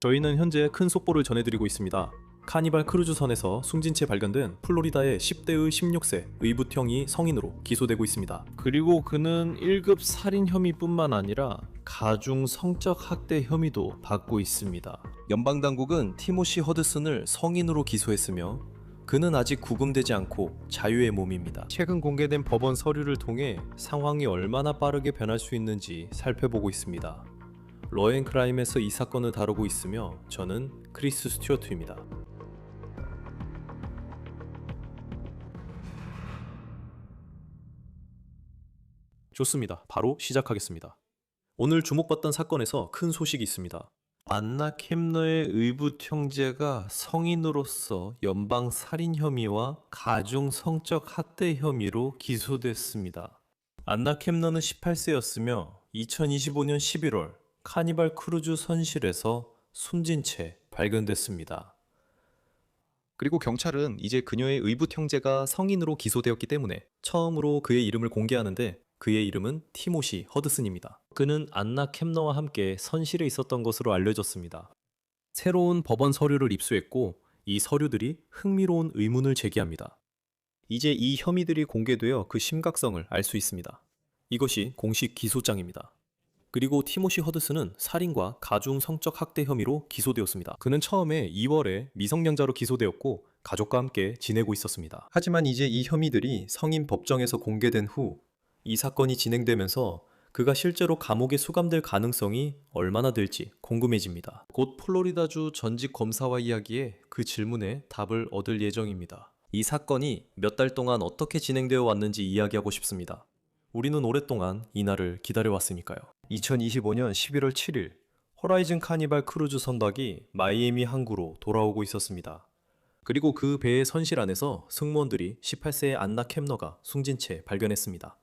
저희는 현재 큰 속보를 전해드리고 있습니다. 카니발 크루즈선에서 숨진 채 발견된 플로리다의 10대의 16세 의붓형이 성인으로 기소되고 있습니다. 그리고 그는 1급 살인 혐의뿐만 아니라 가중 성적 학대 혐의도 받고 있습니다. 연방당국은 티모시 허드슨을 성인으로 기소했으며 그는 아직 구금되지 않고 자유의 몸입니다. 최근 공개된 법원 서류를 통해 상황이 얼마나 빠르게 변할 수 있는지 살펴보고 있습니다. 러앤크라임에서 이 사건을 다루고 있으며 저는 크리스 스튜어트입니다. 좋습니다. 바로 시작하겠습니다. 오늘 주목받던 사건에서 큰 소식이 있습니다. 안나 켐너의 의붓 형제가 성인으로서 연방 살인 혐의와 가중 성적 학대 혐의로 기소됐습니다. 안나 켐너는 18세였으며 2025년 11월 카니발 크루즈 선실에서 숨진 채 발견됐습니다. 그리고 경찰은 이제 그녀의 의붓 형제가 성인으로 기소되었기 때문에 처음으로 그의 이름을 공개하는데 그의 이름은 티모시 허드슨입니다. 그는 안나 켐너와 함께 선실에 있었던 것으로 알려졌습니다. 새로운 법원 서류를 입수했고 이 서류들이 흥미로운 의문을 제기합니다. 이제 이 혐의들이 공개되어 그 심각성을 알 수 있습니다. 이것이 공식 기소장입니다. 그리고 티모시 허드슨은 살인과 가중 성적 학대 혐의로 기소되었습니다. 그는 처음에 2월에 미성년자로 기소되었고 가족과 함께 지내고 있었습니다. 하지만 이제 이 혐의들이 성인 법정에서 공개된 후 이 사건이 진행되면서 그가 실제로 감옥에 수감될 가능성이 얼마나 될지 궁금해집니다. 곧 플로리다주 전직 검사와 이야기해 그 질문에 답을 얻을 예정입니다. 이 사건이 몇 달 동안 어떻게 진행되어 왔는지 이야기하고 싶습니다. 우리는 오랫동안 이 날을 기다려왔으니까요. 2025년 11월 7일 호라이즌 카니발 크루즈 선박이 마이애미 항구로 돌아오고 있었습니다. 그리고 그 배의 선실 안에서 승무원들이 18세의 안나 켐너가 숨진 채 발견했습니다.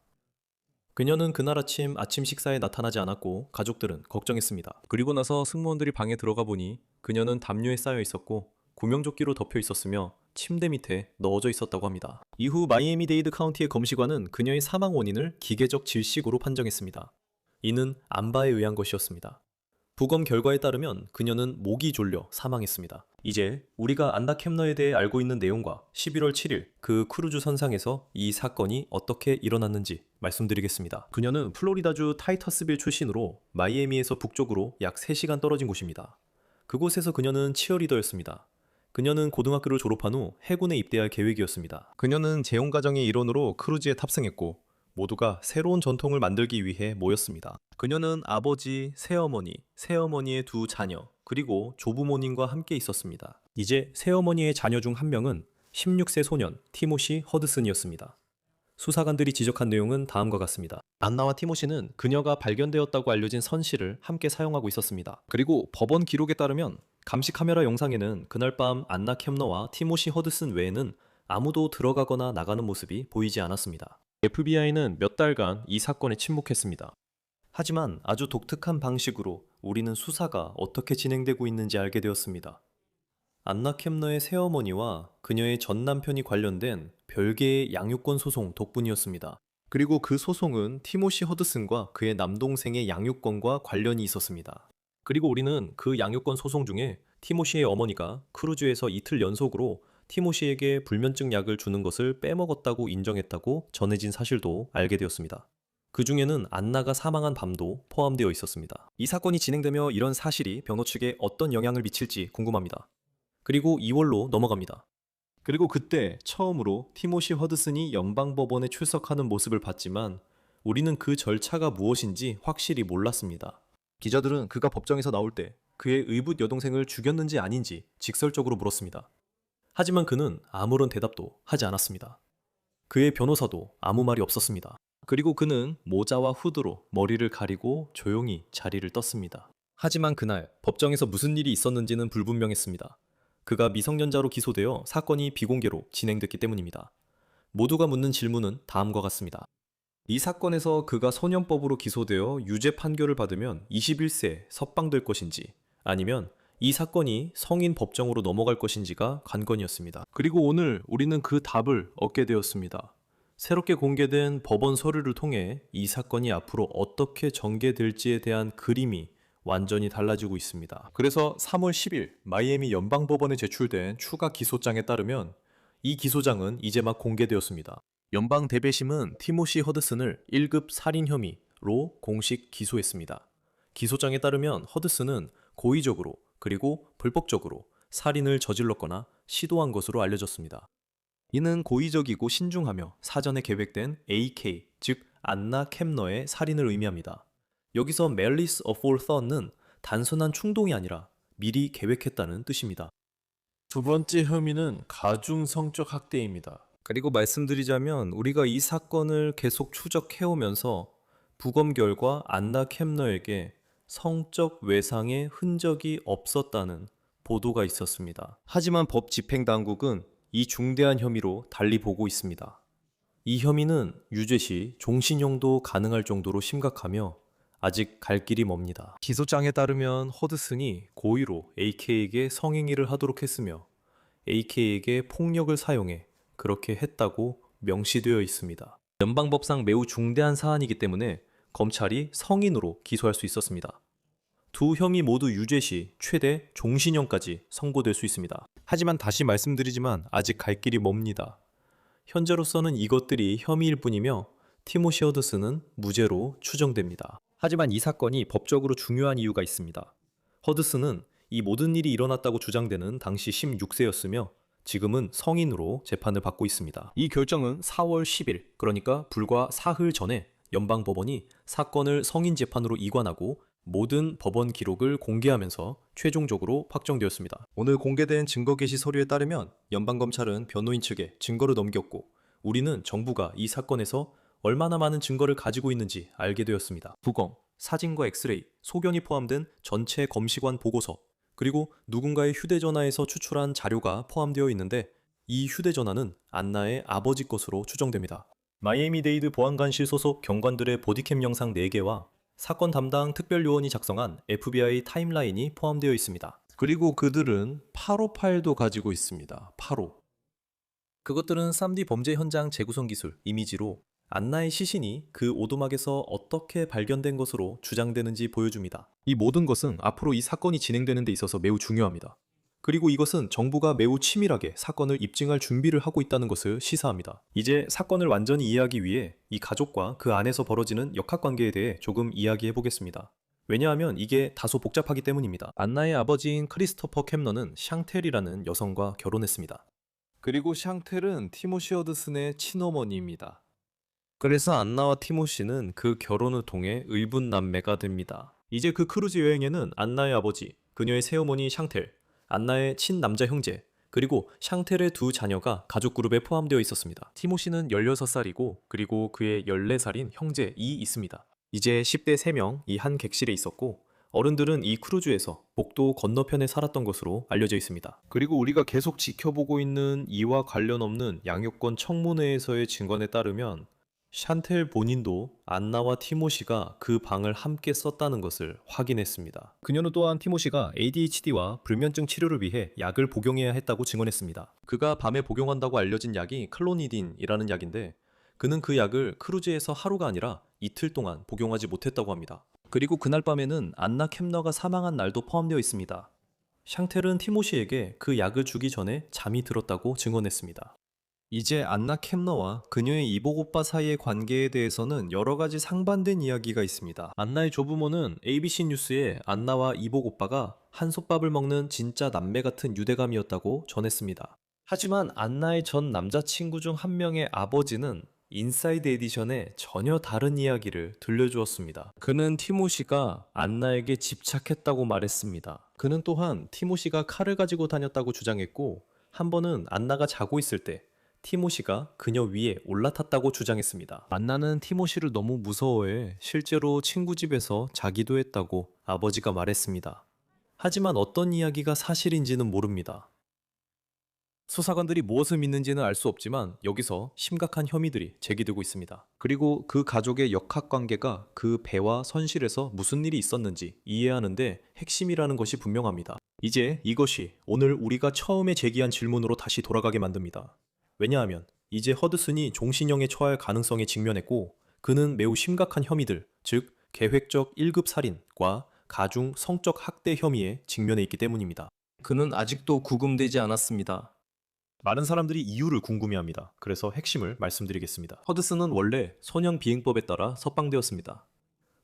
그녀는 그날 아침 식사에 나타나지 않았고 가족들은 걱정했습니다. 그리고 나서 승무원들이 방에 들어가 보니 그녀는 담요에 쌓여 있었고 구명조끼로 덮여 있었으며 침대 밑에 넣어져 있었다고 합니다. 이후 마이애미데이드 카운티의 검시관은 그녀의 사망 원인을 기계적 질식으로 판정했습니다. 이는 암바에 의한 것이었습니다. 부검 결과에 따르면 그녀는 목이 졸려 사망했습니다. 이제 우리가 안나 켐너에 대해 알고 있는 내용과 11월 7일 그 크루즈 선상에서 이 사건이 어떻게 일어났는지 말씀드리겠습니다. 그녀는 플로리다주 타이터스빌 출신으로 마이애미에서 북쪽으로 약 3시간 떨어진 곳입니다. 그곳에서 그녀는 치어리더였습니다. 그녀는 고등학교를 졸업한 후 해군에 입대할 계획이었습니다. 그녀는 재혼가정의 일원으로 크루즈에 탑승했고 모두가 새로운 전통을 만들기 위해 모였습니다. 그녀는 아버지, 새어머니, 새어머니의 2 자녀, 그리고 조부모님과 함께 있었습니다. 이제 새어머니의 자녀 중 한 명은 16세 소년 티모시 허드슨이었습니다. 수사관들이 지적한 내용은 다음과 같습니다. 안나와 티모시는 그녀가 발견되었다고 알려진 선실을 함께 사용하고 있었습니다. 그리고 법원 기록에 따르면 감시 카메라 영상에는 그날 밤 안나 켐너와 티모시 허드슨 외에는 아무도 들어가거나 나가는 모습이 보이지 않았습니다. FBI는 몇 달간 이 사건에 침묵했습니다. 하지만 아주 독특한 방식으로 우리는 수사가 어떻게 진행되고 있는지 알게 되었습니다. 안나 켐너의 새어머니와 그녀의 전 남편이 관련된 별개의 양육권 소송 덕분이었습니다. 그리고 그 소송은 티모시 허드슨과 그의 남동생의 양육권과 관련이 있었습니다. 그리고 우리는 그 양육권 소송 중에 티모시의 어머니가 크루즈에서 이틀 연속으로 티모시에게 불면증 약을 주는 것을 빼먹었다고 인정했다고 전해진 사실도 알게 되었습니다. 그 중에는 안나가 사망한 밤도 포함되어 있었습니다. 이 사건이 진행되며 이런 사실이 변호 측에 어떤 영향을 미칠지 궁금합니다. 그리고 2월로 넘어갑니다. 그리고 그때 처음으로 티모시 허드슨이 연방법원에 출석하는 모습을 봤지만 우리는 그 절차가 무엇인지 확실히 몰랐습니다. 기자들은 그가 법정에서 나올 때 그의 의붓 여동생을 죽였는지 아닌지 직설적으로 물었습니다. 하지만 그는 아무런 대답도 하지 않았습니다. 그의 변호사도 아무 말이 없었습니다. 그리고 그는 모자와 후드로 머리를 가리고 조용히 자리를 떴습니다. 하지만 그날 법정에서 무슨 일이 있었는지는 불분명했습니다. 그가 미성년자로 기소되어 사건이 비공개로 진행됐기 때문입니다. 모두가 묻는 질문은 다음과 같습니다. 이 사건에서 그가 소년법으로 기소되어 유죄 판결을 받으면 21세 석방될 것인지 아니면 이 사건이 성인 법정으로 넘어갈 것인지가 관건이었습니다. 그리고 오늘 우리는 그 답을 얻게 되었습니다. 새롭게 공개된 법원 서류를 통해 이 사건이 앞으로 어떻게 전개될지에 대한 그림이 완전히 달라지고 있습니다. 그래서 3월 10일 마이애미 연방법원에 제출된 추가 기소장에 따르면 이 기소장은 이제 막 공개되었습니다. 연방 대배심은 티모시 허드슨을 1급 살인 혐의로 공식 기소했습니다. 기소장에 따르면 허드슨은 고의적으로 그리고 불법적으로 살인을 저질렀거나 시도한 것으로 알려졌습니다. 이는 고의적이고 신중하며 사전에 계획된 AK, 즉 안나 켐너의 살인을 의미합니다. 여기서 malice aforethought는 단순한 충동이 아니라 미리 계획했다는 뜻입니다. 두 번째 혐의는 가중 성적 학대입니다. 그리고 말씀드리자면 우리가 이 사건을 계속 추적해오면서 부검 결과 안나 켐너에게 성적 외상의 흔적이 없었다는 보도가 있었습니다. 하지만 법 집행당국은 이 중대한 혐의로 달리 보고 있습니다. 이 혐의는 유죄 시 종신형도 가능할 정도로 심각하며 아직 갈 길이 멉니다. 기소장에 따르면 허드슨이 고의로 AK에게 성행위를 하도록 했으며 AK에게 폭력을 사용해 그렇게 했다고 명시되어 있습니다. 연방법상 매우 중대한 사안이기 때문에 검찰이 성인으로 기소할 수 있었습니다. 두 혐의 모두 유죄 시 최대 종신형까지 선고될 수 있습니다. 하지만 다시 말씀드리지만 아직 갈 길이 멉니다. 현재로서는 이것들이 혐의일 뿐이며 티모시 허드슨은 무죄로 추정됩니다. 하지만 이 사건이 법적으로 중요한 이유가 있습니다. 허드슨은 이 모든 일이 일어났다고 주장되는 당시 16세였으며 지금은 성인으로 재판을 받고 있습니다. 이 결정은 4월 10일, 그러니까 불과 사흘 전에 연방법원이 사건을 성인 재판으로 이관하고 모든 법원 기록을 공개하면서 최종적으로 확정되었습니다. 오늘 공개된 증거 게시 서류에 따르면 연방검찰은 변호인 측에 증거를 넘겼고 우리는 정부가 이 사건에서 얼마나 많은 증거를 가지고 있는지 알게 되었습니다. 부검, 사진과 엑스레이, 소견이 포함된 전체 검시관 보고서, 그리고 누군가의 휴대전화에서 추출한 자료가 포함되어 있는데 이 휴대전화는 안나의 아버지 것으로 추정됩니다. 마이애미데이드 보안관실 소속 경관들의 보디캠 영상 4개와 사건 담당 특별요원이 작성한 FBI 타임라인이 포함되어 있습니다. 그리고 그들은 8호 파일도 가지고 있습니다. 8호. 그것들은 3D 범죄 현장 재구성 기술, 이미지로 안나의 시신이 그 오두막에서 어떻게 발견된 것으로 주장되는지 보여줍니다. 이 모든 것은 앞으로 이 사건이 진행되는 데 있어서 매우 중요합니다. 그리고 이것은 정부가 매우 치밀하게 사건을 입증할 준비를 하고 있다는 것을 시사합니다. 이제 사건을 완전히 이해하기 위해 이 가족과 그 안에서 벌어지는 역학관계에 대해 조금 이야기해 보겠습니다. 왜냐하면 이게 다소 복잡하기 때문입니다. 안나의 아버지인 크리스토퍼 켐너는 샹텔이라는 여성과 결혼했습니다. 그리고 샹텔은 티모시 허드슨의 친어머니입니다. 그래서 안나와 티모시는 그 결혼을 통해 의붓남매가 됩니다. 이제 그 크루즈 여행에는 안나의 아버지, 그녀의 새어머니 샹텔, 안나의 친남자 형제, 그리고 샹텔의 두 자녀가 가족 그룹에 포함되어 있었습니다. 티모시는 16살이고 그리고 그의 14살인 형제 이 있습니다. 이제 10대 3명 이 한 객실에 있었고 어른들은 이 크루즈에서 복도 건너편에 살았던 것으로 알려져 있습니다. 그리고 우리가 계속 지켜보고 있는 이와 관련 없는 양육권 청문회에서의 증언에 따르면 샨텔 본인도 안나와 티모시가 그 방을 함께 썼다는 것을 확인했습니다. 그녀는 또한 티모시가 ADHD와 불면증 치료를 위해 약을 복용해야 했다고 증언했습니다. 그가 밤에 복용한다고 알려진 약이 클로니딘이라는 약인데 그는 그 약을 크루즈에서 하루가 아니라 이틀 동안 복용하지 못했다고 합니다. 그리고 그날 밤에는 안나 켐너가 사망한 날도 포함되어 있습니다. 샹텔은 티모시에게 그 약을 주기 전에 잠이 들었다고 증언했습니다. 이제 안나 켐너와 그녀의 이복 오빠 사이의 관계에 대해서는 여러 가지 상반된 이야기가 있습니다. 안나의 조부모는 ABC 뉴스에 안나와 이복 오빠가 한솥밥을 먹는 진짜 남매 같은 유대감이었다고 전했습니다. 하지만 안나의 전 남자친구 중 한 명의 아버지는 인사이드 에디션에 전혀 다른 이야기를 들려주었습니다. 그는 티모시가 안나에게 집착했다고 말했습니다. 그는 또한 티모시가 칼을 가지고 다녔다고 주장했고 한 번은 안나가 자고 있을 때 티모시가 그녀 위에 올라탔다고 주장했습니다. 안나는 티모시를 너무 무서워해 실제로 친구 집에서 자기도 했다고 아버지가 말했습니다. 하지만 어떤 이야기가 사실인지는 모릅니다. 수사관들이 무엇을 믿는지는 알 수 없지만 여기서 심각한 혐의들이 제기되고 있습니다. 그리고 그 가족의 역학관계가 그 배와 선실에서 무슨 일이 있었는지 이해하는데 핵심이라는 것이 분명합니다. 이제 이것이 오늘 우리가 처음에 제기한 질문으로 다시 돌아가게 만듭니다. 왜냐하면 이제 허드슨이 종신형에 처할 가능성에 직면했고 그는 매우 심각한 혐의들, 즉 계획적 1급 살인과 가중 성적 학대 혐의에 직면해 있기 때문입니다. 그는 아직도 구금되지 않았습니다. 많은 사람들이 이유를 궁금해합니다. 그래서 핵심을 말씀드리겠습니다. 허드슨은 원래 소년비행법에 따라 석방되었습니다.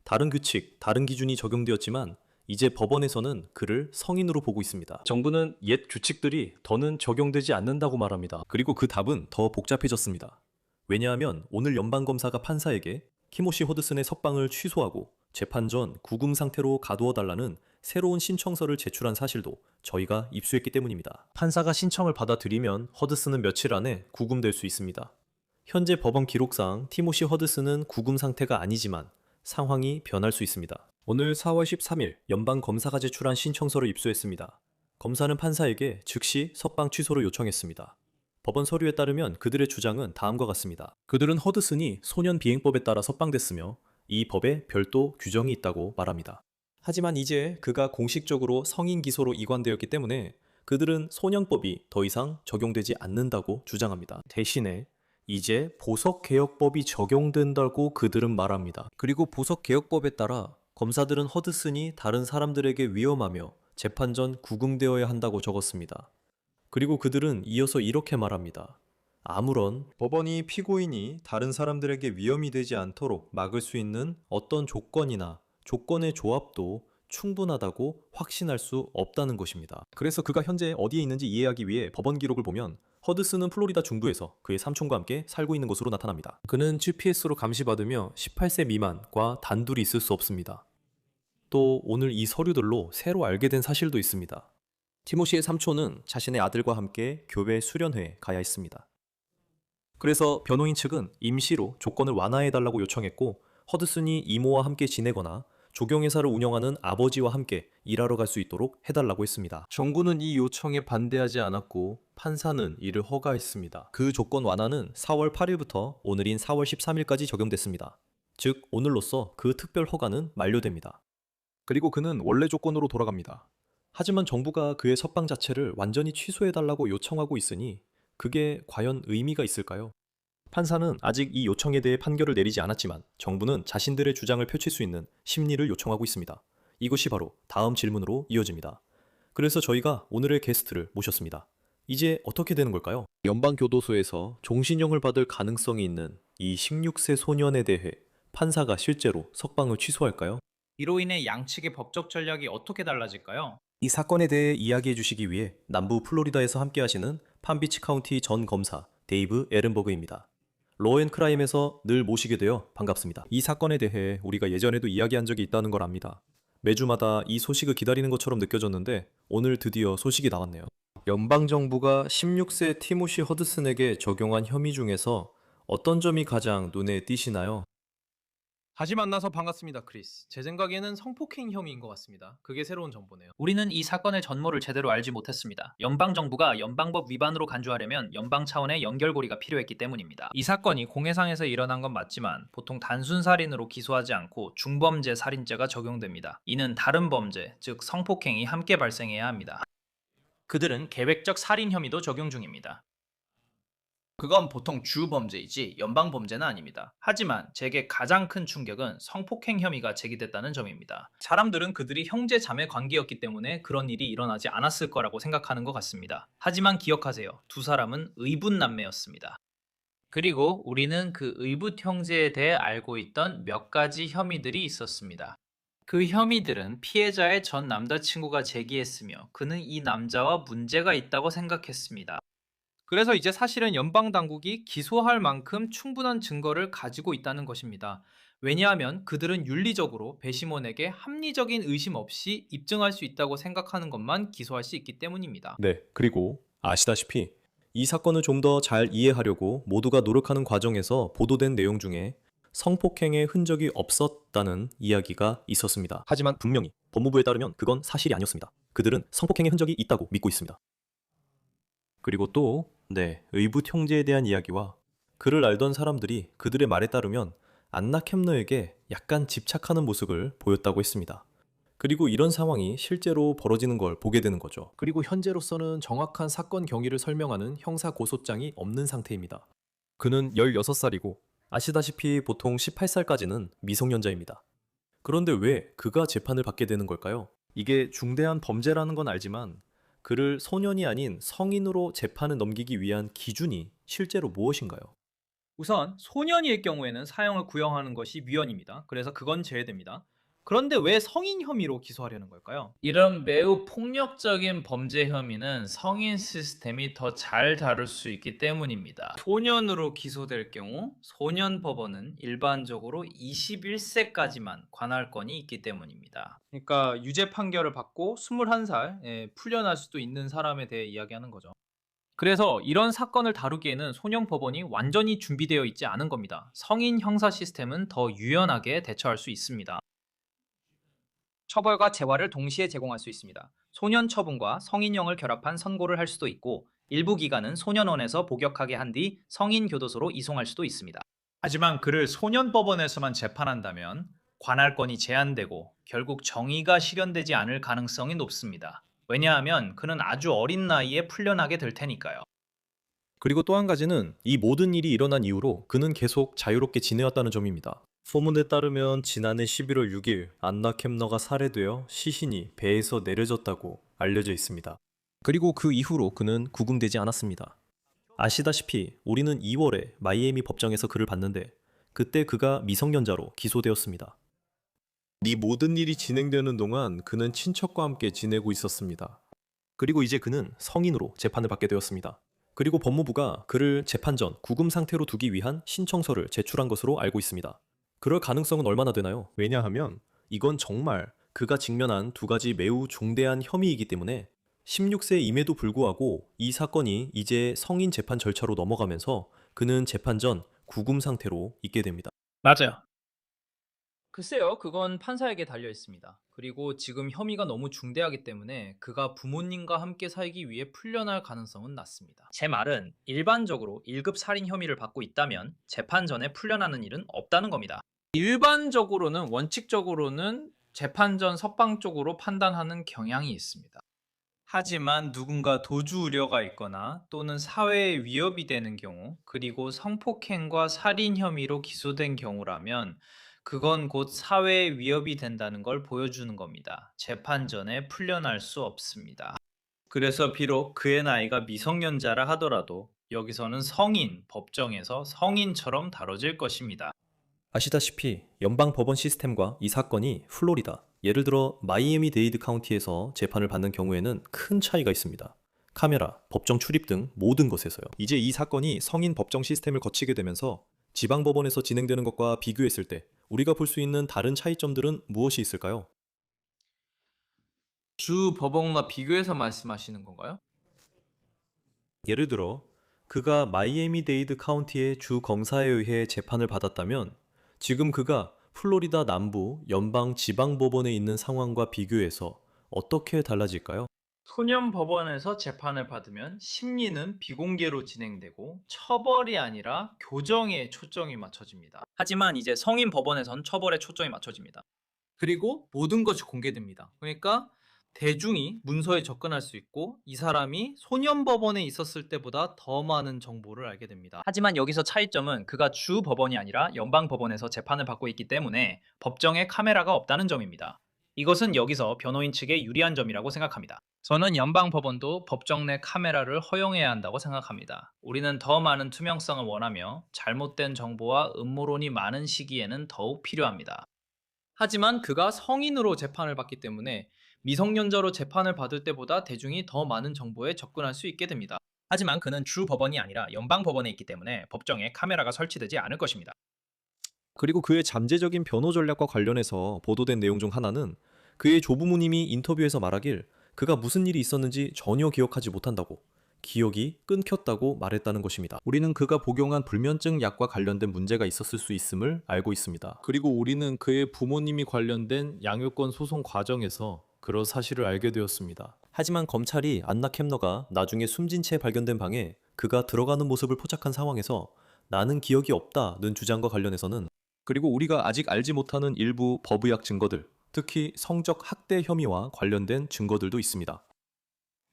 다른 규칙, 다른 기준이 적용되었지만 이제 법원에서는 그를 성인으로 보고 있습니다. 정부는 옛 규칙들이 더는 적용되지 않는다고 말합니다. 그리고 그 답은 더 복잡해졌습니다. 왜냐하면 오늘 연방검사가 판사에게 티모시 허드슨의 석방을 취소하고 재판 전 구금 상태로 가두어달라는 새로운 신청서를 제출한 사실도 저희가 입수했기 때문입니다. 판사가 신청을 받아들이면 허드슨은 며칠 안에 구금될 수 있습니다. 현재 법원 기록상 티모시 허드슨은 구금 상태가 아니지만 상황이 변할 수 있습니다. 오늘 4월 13일 연방검사가 제출한 신청서를 입수했습니다. 검사는 판사에게 즉시 석방 취소를 요청했습니다. 법원 서류에 따르면 그들의 주장은 다음과 같습니다. 그들은 허드슨이 소년비행법에 따라 석방됐으며 이 법에 별도 규정이 있다고 말합니다. 하지만 이제 그가 공식적으로 성인 기소로 이관되었기 때문에 그들은 소년법이 더 이상 적용되지 않는다고 주장합니다. 대신에 이제 보석개혁법이 적용된다고 그들은 말합니다. 그리고 보석개혁법에 따라 검사들은 허드슨이 다른 사람들에게 위험하며 재판 전 구금되어야 한다고 적었습니다. 그리고 그들은 이어서 이렇게 말합니다. 아무런 법원이 피고인이 다른 사람들에게 위험이 되지 않도록 막을 수 있는 어떤 조건이나 조건의 조합도 충분하다고 확신할 수 없다는 것입니다. 그래서 그가 현재 어디에 있는지 이해하기 위해 법원 기록을 보면 허드슨은 플로리다 중부에서 그의 삼촌과 함께 살고 있는 것으로 나타납니다. 그는 GPS로 감시받으며 18세 미만과 단둘이 있을 수 없습니다. 또 오늘 이 서류들로 새로 알게 된 사실도 있습니다. 티모시의 삼촌은 자신의 아들과 함께 교회 수련회에 가야 했습니다. 그래서 변호인 측은 임시로 조건을 완화해달라고 요청했고 허드슨이 이모와 함께 지내거나 조경회사를 운영하는 아버지와 함께 일하러 갈 수 있도록 해달라고 했습니다. 정부는 이 요청에 반대하지 않았고 판사는 이를 허가했습니다. 그 조건 완화는 4월 8일부터 오늘인 4월 13일까지 적용됐습니다. 즉 오늘로써 그 특별 허가는 만료됩니다. 그리고 그는 원래 조건으로 돌아갑니다. 하지만 정부가 그의 석방 자체를 완전히 취소해달라고 요청하고 있으니 그게 과연 의미가 있을까요? 판사는 아직 이 요청에 대해 판결을 내리지 않았지만 정부는 자신들의 주장을 펼칠 수 있는 심리를 요청하고 있습니다. 이것이 바로 다음 질문으로 이어집니다. 그래서 저희가 오늘의 게스트를 모셨습니다. 이제 어떻게 되는 걸까요? 연방교도소에서 종신형을 받을 가능성이 있는 이 16세 소년에 대해 판사가 실제로 석방을 취소할까요? 이로 인해 양측의 법적 전략이 어떻게 달라질까요? 이 사건에 대해 이야기해 주시기 위해 남부 플로리다에서 함께 하시는 팜비치 카운티 전 검사 데이브 에른버그입니다. 로앤크라임에서 늘 모시게 되어 반갑습니다. 이 사건에 대해 우리가 예전에도 이야기한 적이 있다는 걸 압니다. 매주마다 이 소식을 기다리는 것처럼 느껴졌는데 오늘 드디어 소식이 나왔네요. 연방정부가 16세 티모시 허드슨에게 적용한 혐의 중에서 어떤 점이 가장 눈에 띄시나요? 다시 만나서 반갑습니다, 크리스. 제 생각에는 성폭행 혐의인 것 같습니다. 그게 새로운 정보네요. 우리는 이 사건의 전모를 제대로 알지 못했습니다. 연방정부가 연방법 위반으로 간주하려면 연방 차원의 연결고리가 필요했기 때문입니다. 이 사건이 공해상에서 일어난 건 맞지만 보통 단순 살인으로 기소하지 않고 중범죄 살인죄가 적용됩니다. 이는 다른 범죄, 즉 성폭행이 함께 발생해야 합니다. 그들은 계획적 살인 혐의도 적용 중입니다. 그건 보통 주범죄이지 연방범죄는 아닙니다. 하지만 제게 가장 큰 충격은 성폭행 혐의가 제기됐다는 점입니다. 사람들은 그들이 형제 자매 관계였기 때문에 그런 일이 일어나지 않았을 거라고 생각하는 것 같습니다. 하지만 기억하세요. 두 사람은 의붓남매였습니다. 그리고 우리는 그 의붓 형제에 대해 알고 있던 몇 가지 혐의들이 있었습니다. 그 혐의들은 피해자의 전 남자친구가 제기했으며 그는 이 남자와 문제가 있다고 생각했습니다. 그래서 이제 사실은 연방당국이 기소할 만큼 충분한 증거를 가지고 있다는 것입니다. 왜냐하면 그들은 윤리적으로 배심원에게 합리적인 의심 없이 입증할 수 있다고 생각하는 것만 기소할 수 있기 때문입니다. 네, 그리고 아시다시피 이 사건을 좀 더 잘 이해하려고 모두가 노력하는 과정에서 보도된 내용 중에 성폭행의 흔적이 없었다는 이야기가 있었습니다. 하지만 분명히 법무부에 따르면 그건 사실이 아니었습니다. 그들은 성폭행의 흔적이 있다고 믿고 있습니다. 그리고 또 의붓 형제에 대한 이야기와 그를 알던 사람들이 그들의 말에 따르면 안나 캡너에게 약간 집착하는 모습을 보였다고 했습니다. 그리고 이런 상황이 실제로 벌어지는 걸 보게 되는 거죠. 그리고 현재로서는 정확한 사건 경위를 설명하는 형사 고소장이 없는 상태입니다. 그는 16살이고 아시다시피 보통 18살까지는 미성년자입니다. 그런데 왜 그가 재판을 받게 되는 걸까요? 이게 중대한 범죄라는 건 알지만 그를 소년이 아닌 성인으로 재판을 넘기기 위한 기준이 실제로 무엇인가요? 우선 소년일 경우에는 사형을 구형하는 것이 위헌입니다. 그래서 그건 제외됩니다. 그런데 왜 성인 혐의로 기소하려는 걸까요? 이런 매우 폭력적인 범죄 혐의는 성인 시스템이 더 잘 다룰 수 있기 때문입니다. 소년으로 기소될 경우 소년 법원은 일반적으로 21세까지만 관할권이 있기 때문입니다. 그러니까 유죄 판결을 받고 21살 풀려날 수도 있는 사람에 대해 이야기하는 거죠. 그래서 이런 사건을 다루기에는 소년 법원이 완전히 준비되어 있지 않은 겁니다. 성인 형사 시스템은 더 유연하게 대처할 수 있습니다. 처벌과 재활을 동시에 제공할 수 있습니다. 소년 처분과 성인형을 결합한 선고를 할 수도 있고 일부 기간은 소년원에서 복역하게 한 뒤 성인 교도소로 이송할 수도 있습니다. 하지만 그를 소년법원에서만 재판한다면 관할권이 제한되고 결국 정의가 실현되지 않을 가능성이 높습니다. 왜냐하면 그는 아주 어린 나이에 풀려나게 될 테니까요. 그리고 또 한 가지는 이 모든 일이 일어난 이후로 그는 계속 자유롭게 지내왔다는 점입니다. 소문에 따르면 지난해 11월 6일 안나 켐너가 살해되어 시신이 배에서 내려졌다고 알려져 있습니다. 그리고 그 이후로 그는 구금되지 않았습니다. 아시다시피 우리는 2월에 마이애미 법정에서 그를 봤는데 그때 그가 미성년자로 기소되었습니다. 이 모든 일이 진행되는 동안 그는 친척과 함께 지내고 있었습니다. 그리고 이제 그는 성인으로 재판을 받게 되었습니다. 그리고 법무부가 그를 재판 전 구금 상태로 두기 위한 신청서를 제출한 것으로 알고 있습니다. 그럴 가능성은 얼마나 되나요? 왜냐하면 이건 정말 그가 직면한 두 가지 매우 중대한 혐의이기 때문에 16세임에도 불구하고 이 사건이 이제 성인 재판 절차로 넘어가면서 그는 재판 전 구금 상태로 있게 됩니다. 맞아요. 글쎄요, 그건 판사에게 달려 있습니다. 그리고 지금 혐의가 너무 중대하기 때문에 그가 부모님과 함께 살기 위해 풀려날 가능성은 낮습니다. 제 말은 일반적으로 1급 살인 혐의를 받고 있다면 재판 전에 풀려나는 일은 없다는 겁니다. 일반적으로는 원칙적으로는 재판 전 석방 쪽으로 판단하는 경향이 있습니다. 하지만 누군가 도주 우려가 있거나 또는 사회에 위협이 되는 경우, 그리고 성폭행과 살인 혐의로 기소된 경우라면 그건 곧 사회에 위협이 된다는 걸 보여주는 겁니다. 재판 전에 풀려날 수 없습니다. 그래서 비록 그의 나이가 미성년자라 하더라도 여기서는 성인, 법정에서 성인처럼 다뤄질 것입니다. 아시다시피 연방 법원 시스템과 이 사건이 플로리다, 예를 들어 마이애미 데이드 카운티에서 재판을 받는 경우에는 큰 차이가 있습니다. 카메라, 법정 출입 등 모든 것에서요. 이제 이 사건이 성인 법정 시스템을 거치게 되면서 지방 법원에서 진행되는 것과 비교했을 때 우리가 볼 수 있는 다른 차이점들은 무엇이 있을까요? 주 법원과 비교해서 말씀하시는 건가요? 예를 들어 그가 마이애미 데이드 카운티의 주 검사에 의해 재판을 받았다면 지금 그가 플로리다 남부 연방 지방 법원에 있는 상황과 비교해서 어떻게 달라질까요? 소년 법원에서 재판을 받으면 심리는 비공개로 진행되고 처벌이 아니라 교정에 초점이 맞춰집니다. 하지만 이제 성인 법원에선 처벌에 초점이 맞춰집니다. 그리고 모든 것이 공개됩니다. 그러니까 대중이 문서에 접근할 수 있고 이 사람이 소년 법원에 있었을 때보다 더 많은 정보를 알게 됩니다. 하지만 여기서 차이점은 그가 주 법원이 아니라 연방 법원에서 재판을 받고 있기 때문에 법정에 카메라가 없다는 점입니다. 이것은 여기서 변호인 측에 유리한 점이라고 생각합니다. 저는 연방 법원도 법정 내 카메라를 허용해야 한다고 생각합니다. 우리는 더 많은 투명성을 원하며 잘못된 정보와 음모론이 많은 시기에는 더욱 필요합니다. 하지만 그가 성인으로 재판을 받기 때문에 미성년자로 재판을 받을 때보다 대중이 더 많은 정보에 접근할 수 있게 됩니다. 하지만 그는 주 법원이 아니라 연방 법원에 있기 때문에 법정에 카메라가 설치되지 않을 것입니다. 그리고 그의 잠재적인 변호 전략과 관련해서 보도된 내용 중 하나는 그의 조부모님이 인터뷰에서 말하길 그가 무슨 일이 있었는지 전혀 기억하지 못한다고, 기억이 끊겼다고 말했다는 것입니다. 우리는 그가 복용한 불면증 약과 관련된 문제가 있었을 수 있음을 알고 있습니다. 그리고 우리는 그의 부모님이 관련된 양육권 소송 과정에서 그런 사실을 알게 되었습니다. 하지만 검찰이 안나 켐너가 나중에 숨진 채 발견된 방에 그가 들어가는 모습을 포착한 상황에서 나는 기억이 없다는 주장과 관련해서는, 그리고 우리가 아직 알지 못하는 일부 법의학 증거들, 특히 성적 학대 혐의와 관련된 증거들도 있습니다.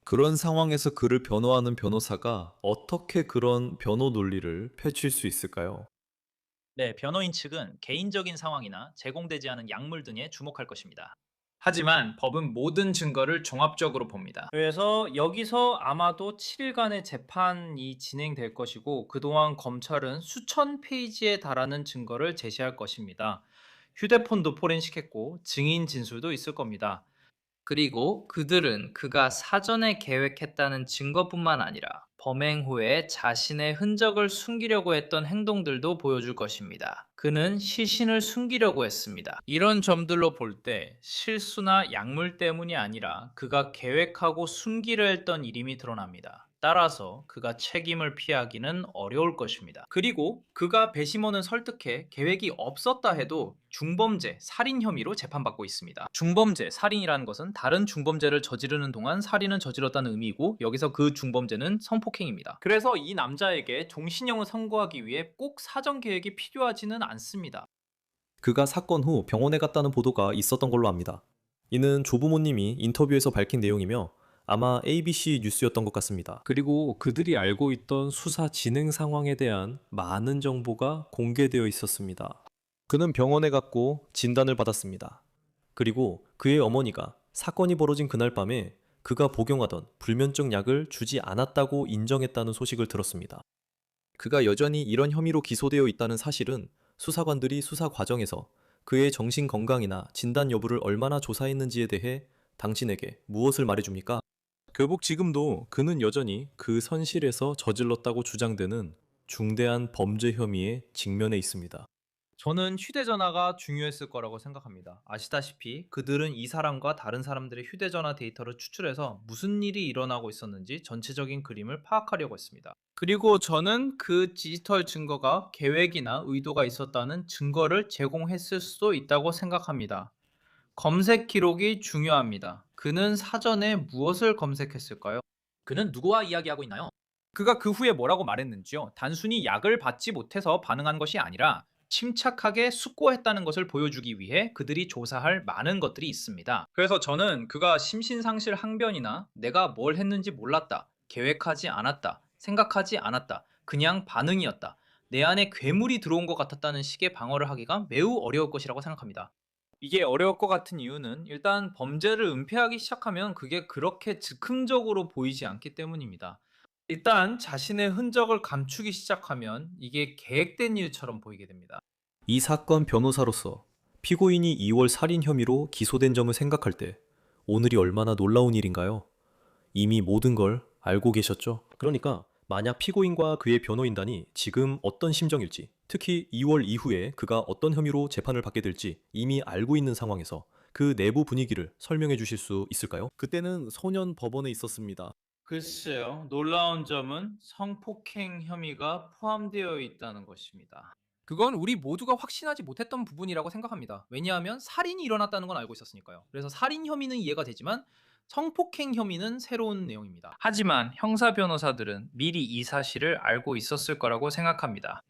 그런 상황에서 그를 변호하는 변호사가 어떻게 그런 변호 논리를 펼칠 수 있을까요? 네, 변호인 측은 개인적인 상황이나 제공되지 않은 약물 등에 주목할 것입니다. 하지만 법은 모든 증거를 종합적으로 봅니다. 그래서 여기서 아마도 7일간의 재판이 진행될 것이고 그동안 검찰은 수천 페이지에 달하는 증거를 제시할 것입니다. 휴대폰도 포렌식했고 증인 진술도 있을 겁니다. 그리고 그들은 그가 사전에 계획했다는 증거뿐만 아니라 범행 후에 자신의 흔적을 숨기려고 했던 행동들도 보여줄 것입니다. 그는 시신을 숨기려고 했습니다. 이런 점들로 볼 때 실수나 약물 때문이 아니라 그가 계획하고 숨기려 했던 일임이 드러납니다. 따라서 그가 책임을 피하기는 어려울 것입니다. 그리고 그가 배심원을 설득해 계획이 없었다 해도 중범죄, 살인 혐의로 재판받고 있습니다. 중범죄, 살인이라는 것은 다른 중범죄를 저지르는 동안 살인을 저질렀다는 의미이고 여기서 그 중범죄는 성폭행입니다. 그래서 이 남자에게 종신형을 선고하기 위해 꼭 사전 계획이 필요하지는 않습니다. 그가 사건 후 병원에 갔다는 보도가 있었던 걸로 압니다. 이는 조부모님이 인터뷰에서 밝힌 내용이며 아마 ABC 뉴스였던 것 같습니다. 그리고 그들이 알고 있던 수사 진행 상황에 대한 많은 정보가 공개되어 있었습니다. 그는 병원에 갔고 진단을 받았습니다. 그리고 그의 어머니가 사건이 벌어진 그날 밤에 그가 복용하던 불면증 약을 주지 않았다고 인정했다는 소식을 들었습니다. 그가 여전히 이런 혐의로 기소되어 있다는 사실은 수사관들이 수사 과정에서 그의 정신 건강이나 진단 여부를 얼마나 조사했는지에 대해 당신에게 무엇을 말해줍니까? 교복 지금도 그는 여전히 그 선실에서 저질렀다고 주장되는 중대한 범죄 혐의에 직면해 있습니다. 저는 휴대전화가 중요했을 거라고 생각합니다. 아시다시피 그들은 이 사람과 다른 사람들의 휴대전화 데이터를 추출해서 무슨 일이 일어나고 있었는지 전체적인 그림을 파악하려고 했습니다. 그리고 저는 그 디지털 증거가 계획이나 의도가 있었다는 증거를 제공했을 수도 있다고 생각합니다. 검색 기록이 중요합니다. 그는 사전에 무엇을 검색했을까요? 그는 누구와 이야기하고 있나요? 그가 그 후에 뭐라고 말했는지요? 단순히 약을 받지 못해서 반응한 것이 아니라 침착하게 숙고했다는 것을 보여주기 위해 그들이 조사할 많은 것들이 있습니다. 그래서 저는 그가 심신상실 항변이나 내가 뭘 했는지 몰랐다, 계획하지 않았다, 생각하지 않았다, 그냥 반응이었다, 내 안에 괴물이 들어온 것 같았다는 식의 방어를 하기가 매우 어려울 것이라고 생각합니다. 이게 어려울 것 같은 이유는 일단 범죄를 은폐하기 시작하면 그게 그렇게 즉흥적으로 보이지 않기 때문입니다. 일단 자신의 흔적을 감추기 시작하면 이게 계획된 일처럼 보이게 됩니다. 이 사건 변호사로서 피고인이 2월 살인 혐의로 기소된 점을 생각할 때 오늘이 얼마나 놀라운 일인가요? 이미 모든 걸 알고 계셨죠? 그러니까 만약 피고인과 그의 변호인단이 지금 어떤 심정일지, 특히 2월 이후에 그가 어떤 혐의로 재판을 받게 될지 이미 알고 있는 상황에서 그 내부 분위기를 설명해 주실 수 있을까요? 그때는 소년 법원에 있었습니다. 글쎄요, 놀라운 점은 성폭행 혐의가 포함되어 있다는 것입니다. 그건 우리 모두가 확신하지 못했던 부분이라고 생각합니다. 왜냐하면 살인이 일어났다는 건 알고 있었으니까요. 그래서 살인 혐의는 이해가 되지만 성폭행 혐의는 새로운 내용입니다. 하지만 형사 변호사들은 미리 이 사실을 알고 있었을 거라고 생각합니다.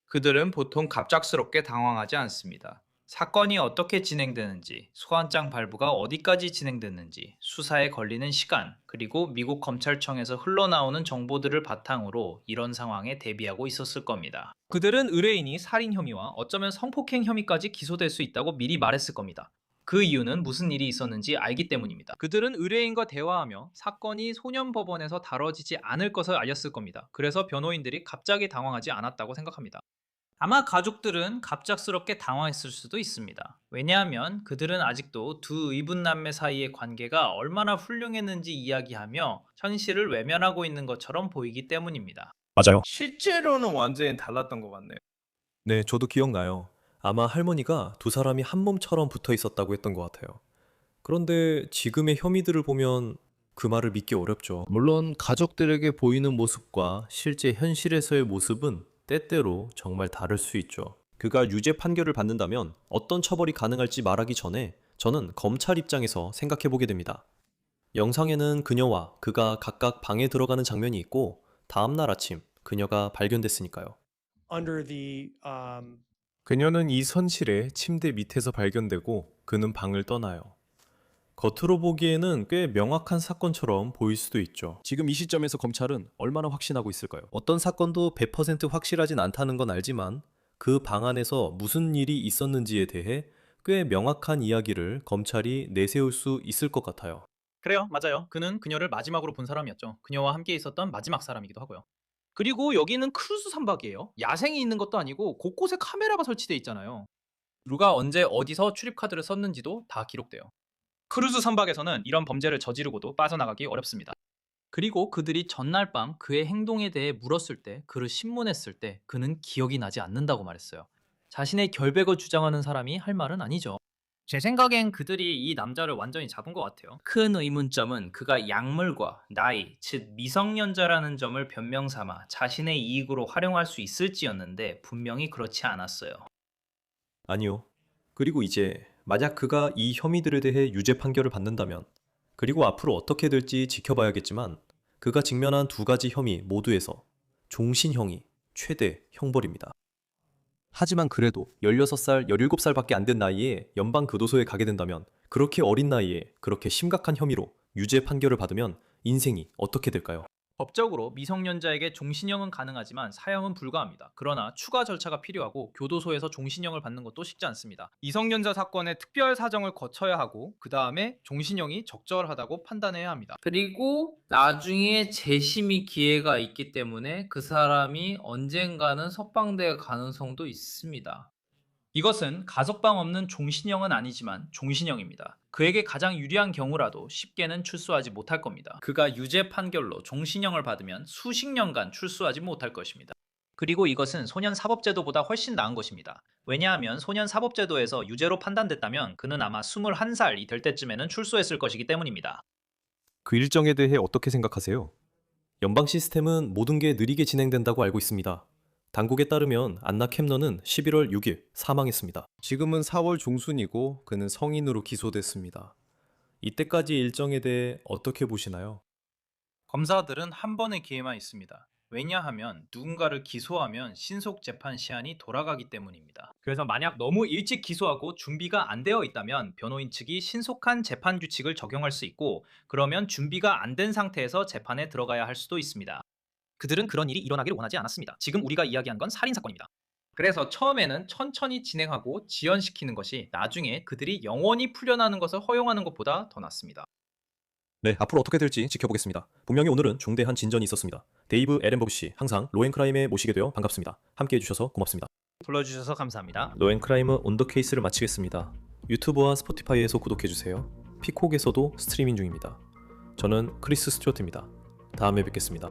그들은 보통 갑작스럽게 당황하지 않습니다. 사건이 어떻게 진행되는지, 소환장 발부가 어디까지 진행됐는지, 수사에 걸리는 시간, 그리고 미국 검찰청에서 흘러나오는 정보들을 바탕으로 이런 상황에 대비하고 있었을 겁니다. 그들은 의뢰인이 살인 혐의와 어쩌면 성폭행 혐의까지 기소될 수 있다고 미리 말했을 겁니다. 그 이유는 무슨 일이 있었는지 알기 때문입니다. 그들은 의뢰인과 대화하며 사건이 소년법원에서 다뤄지지 않을 것을 알렸을 겁니다. 그래서 변호인들이 갑자기 당황하지 않았다고 생각합니다. 아마 가족들은 갑작스럽게 당황했을 수도 있습니다. 왜냐하면 그들은 아직도 두 의붓남매 사이의 관계가 얼마나 훌륭했는지 이야기하며 현실을 외면하고 있는 것처럼 보이기 때문입니다. 맞아요. 실제로는 완전히 달랐던 것 같네요. 네, 저도 기억나요. 아마 할머니가 두 사람이 한 몸처럼 붙어 있었다고 했던 것 같아요. 그런데 지금의 혐의들을 보면 그 말을 믿기 어렵죠. 물론 가족들에게 보이는 모습과 실제 현실에서의 모습은 때때로 정말 다를 수 있죠. 그가 유죄 판결을 받는다면 어떤 처벌이 가능할지 말하기 전에 저는 검찰 입장에서 생각해 보게 됩니다. 영상에는 그녀와 그가 각각 방에 들어가는 장면이 있고 다음날 아침 그녀가 발견됐으니까요. 그녀는 이 선실의 침대 밑에서 발견되고 그는 방을 떠나요. 겉으로 보기에는 꽤 명확한 사건처럼 보일 수도 있죠. 지금 이 시점에서 검찰은 얼마나 확신하고 있을까요? 어떤 사건도 100% 확실하진 않다는 건 알지만 그 방 안에서 무슨 일이 있었는지에 대해 꽤 명확한 이야기를 검찰이 내세울 수 있을 것 같아요. 그래요, 맞아요. 그는 그녀를 마지막으로 본 사람이었죠. 그녀와 함께 있었던 마지막 사람이기도 하고요. 그리고 여기는 크루즈 선박이에요. 야생이 있는 것도 아니고 곳곳에 카메라가 설치돼 있잖아요. 누가 언제 어디서 출입 카드를 썼는지도 다 기록돼요. 크루즈 선박에서는 이런 범죄를 저지르고도 빠져나가기 어렵습니다. 그리고 그들이 전날 밤 그의 행동에 대해 물었을 때, 그를 신문했을 때 그는 기억이 나지 않는다고 말했어요. 자신의 결백을 주장하는 사람이 할 말은 아니죠. 제 생각엔 그들이 이 남자를 완전히 잡은 것 같아요. 큰 의문점은 그가 약물과 나이, 즉 미성년자라는 점을 변명 삼아 자신의 이익으로 활용할 수 있을지였는데 분명히 그렇지 않았어요. 아니요. 그리고 이제 만약 그가 이 혐의들에 대해 유죄 판결을 받는다면, 그리고 앞으로 어떻게 될지 지켜봐야겠지만, 그가 직면한 두 가지 혐의 모두에서 종신형이 최대 형벌입니다. 하지만 그래도 16살, 17살밖에 안 된 나이에 연방 교도소에 가게 된다면, 그렇게 어린 나이에 그렇게 심각한 혐의로 유죄 판결을 받으면 인생이 어떻게 될까요? 법적으로 미성년자에게 종신형은 가능하지만 사형은 불가합니다. 그러나 추가 절차가 필요하고 교도소에서 종신형을 받는 것도 쉽지 않습니다. 미성년자 사건의 특별 사정을 거쳐야 하고 그 다음에 종신형이 적절하다고 판단해야 합니다. 그리고 나중에 재심의 기회가 있기 때문에 그 사람이 언젠가는 석방될 가능성도 있습니다. 이것은 가석방 없는 종신형은 아니지만 종신형입니다. 그에게 가장 유리한 경우라도 쉽게는 출소하지 못할 겁니다. 그가 유죄 판결로 종신형을 받으면 수십 년간 출소하지 못할 것입니다. 그리고 이것은 소년사법제도보다 훨씬 나은 것입니다. 왜냐하면 소년사법제도에서 유죄로 판단됐다면 그는 아마 21살이 될 때쯤에는 출소했을 것이기 때문입니다. 그 일정에 대해 어떻게 생각하세요? 연방 시스템은 모든 게 느리게 진행된다고 알고 있습니다. 당국에 따르면 안나 켐너는 11월 6일 사망했습니다. 지금은 4월 중순이고 그는 성인으로 기소됐습니다. 이때까지 일정에 대해 어떻게 보시나요? 검사들은 한 번의 기회만 있습니다. 왜냐하면 누군가를 기소하면 신속 재판 시한이 돌아가기 때문입니다. 그래서 만약 너무 일찍 기소하고 준비가 안 되어 있다면 변호인 측이 신속한 재판 규칙을 적용할 수 있고, 그러면 준비가 안 된 상태에서 재판에 들어가야 할 수도 있습니다. 그들은 그런 일이 일어나기를 원하지 않았습니다. 지금 우리가 이야기한 건 살인사건입니다. 그래서 처음에는 천천히 진행하고 지연시키는 것이 나중에 그들이 영원히 풀려나는 것을 허용하는 것보다 더 낫습니다. 네, 앞으로 어떻게 될지 지켜보겠습니다. 분명히 오늘은 중대한 진전이 있었습니다. 데이브 에렌버그 씨, 항상 로앤크라임에 모시게 되어 반갑습니다. 함께 해주셔서 고맙습니다. 불러주셔서 감사합니다. 로앤크라임은 온더 케이스를 마치겠습니다. 유튜브와 스포티파이에서 구독해주세요. 피콕에서도 스트리밍 중입니다. 저는 크리스 스튜어트입니다. 다음에 뵙겠습니다.